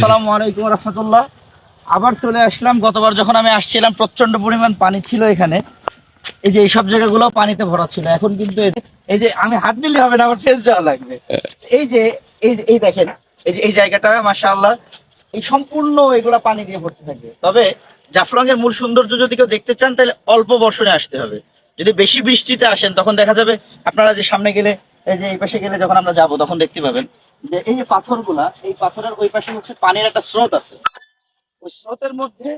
আসসালামু আলাইকুম রহমতুল্লাহ। আবার চলে আসলাম। গতবার যখন আমি আসছিলাম প্রচন্ড পরিমাণ পানি ছিল এখানে। এই যে এইসব জায়গাগুলো পানিতে ভরা ছিল। এখন কিন্তু এই যে আমি হাত দিলে হবে না, আমার ফেস যাওয়া লাগবে। এই যে এই দেখেন, এই যে এই জায়গাটা মাশাআল্লাহ এই সম্পূর্ণ এগুলা পানি দিয়ে ভর্তি থাকবে। তবে জাফলং এর মূল সৌন্দর্য যদি কেউ দেখতে চান তাহলে অল্প বর্ষণে আসতে হবে। যদি বেশি বৃষ্টিতে আসেন তখন দেখা যাবে, আপনারা যে সামনে গেলে, এই যে এই পাশে গেলে যখন আমরা যাব তখন দেখতে পাবেন যে এই যে পাথরগুলা, এই পাথরের ওই পাশে হচ্ছে পানির একটা স্রোত আছে। ওই স্রোতের মধ্যে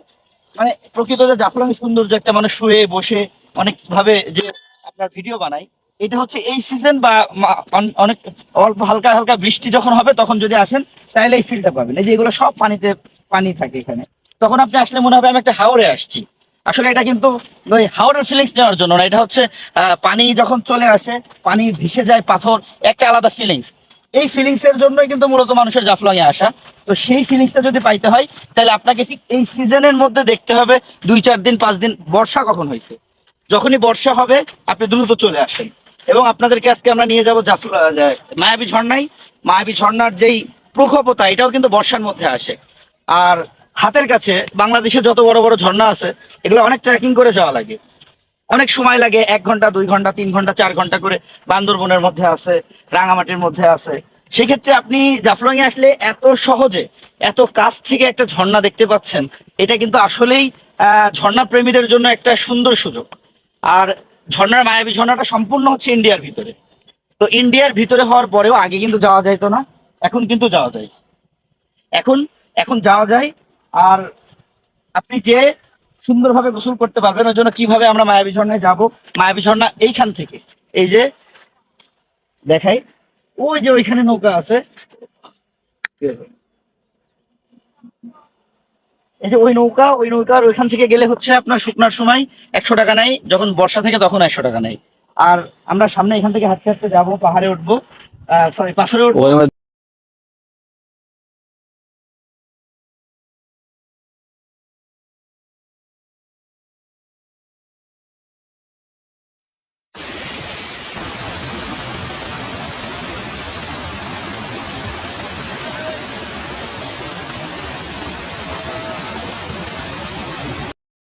মানে প্রকৃত যে জাফলং সৌন্দর্য, একটা মানুষ শুয়ে বসে অনেক ভাবে যে আপনার ভিডিও বানাই, এটা হচ্ছে এই সিজন বা অনেক অল্প হালকা হালকা বৃষ্টি যখন হবে তখন যদি আসেন তাহলে এই ফিলটা পাবেন। এই যে এগুলো সব পানিতে পানি থাকে এখানে। তখন আপনি আসলে মনে হবে আমি একটা হাওরে আসছি। আসলে এটা কিন্তু ওই হাওরের ফিলিংস নেওয়ার জন্য না, এটা হচ্ছে পানি যখন চলে আসে, পানি ভেসে যায় পাথর, একটা আলাদা ফিলিংস। এই ফিলিংস এর জন্যই কিন্তু মূলত মানুষের জাফলং এ আসা। তো সেই ফিলিংসটা যদি পাইতে হয় তাহলে আপনাকে ঠিক এই সিজনের মধ্যে দেখতে হবে 2-4 দিন 5 দিন। বর্ষা কখন হয়েছে, যখনই বর্ষা হবে আপনি দ্রুত চলে আসেন। এবং আপনাদেরকে আজকে আমরা নিয়ে যাবো মায়াবী ঝর্ণায়। মায়াবী ঝর্ণার যেই প্রখরতা, এটাও কিন্তু বর্ষার মধ্যে আসে। আর হাতের কাছে বাংলাদেশে যত বড় বড় ঝর্ণা আছে এগুলো অনেক ট্রেকিং করে যাওয়া লাগে, অনেক সময় লাগে, 1 ঘন্টা 2 ঘন্টা 3 ঘন্টা 4 ঘন্টা করে। বান্দরবনের মধ্যে আছে, রাঙামাটির মধ্যে আছে। সেক্ষেত্রে আপনি জাফলং এ আসলে এত সহজে এত কাছ থেকে একটা ঝর্ণা দেখতে পাচ্ছেন, এটা কিন্তু আসলেই ঝর্ণা প্রেমীদের জন্য একটা সুন্দর সুযোগ। আর ঝর্ণার মায়াবী ঝর্ণাটা সম্পূর্ণ হচ্ছে ইন্ডিয়ার ভিতরে। তো ইন্ডিয়ার ভিতরে হওয়ার পরেও আগে কিন্তু যাওয়া যাইতো না, এখন কিন্তু যাওয়া যায়। এখন এখন যাওয়া যায়। আর আপনি যে সুন্দরভাবে গোসল করতে পারবেন, ওই জন্য কিভাবে আমরা মায়াবী ঝর্ণায় যাবো। মায়াবী ঝর্ণা এইখান থেকে, এই যে দেখাই, ওই যে ওইখানে নৌকা আছে, এই যে ওই নৌকার ওইখান থেকে গেলে হচ্ছে আপনার শুকনার সময় 100 টাকা নেয়, যখন বর্ষা থেকে তখন 100 টাকা নেয়। আর আমরা সামনে এখান থেকে হাঁটতে হাঁটতে যাবো, পাহাড়ে উঠবো, সরি পাথরে উঠবো।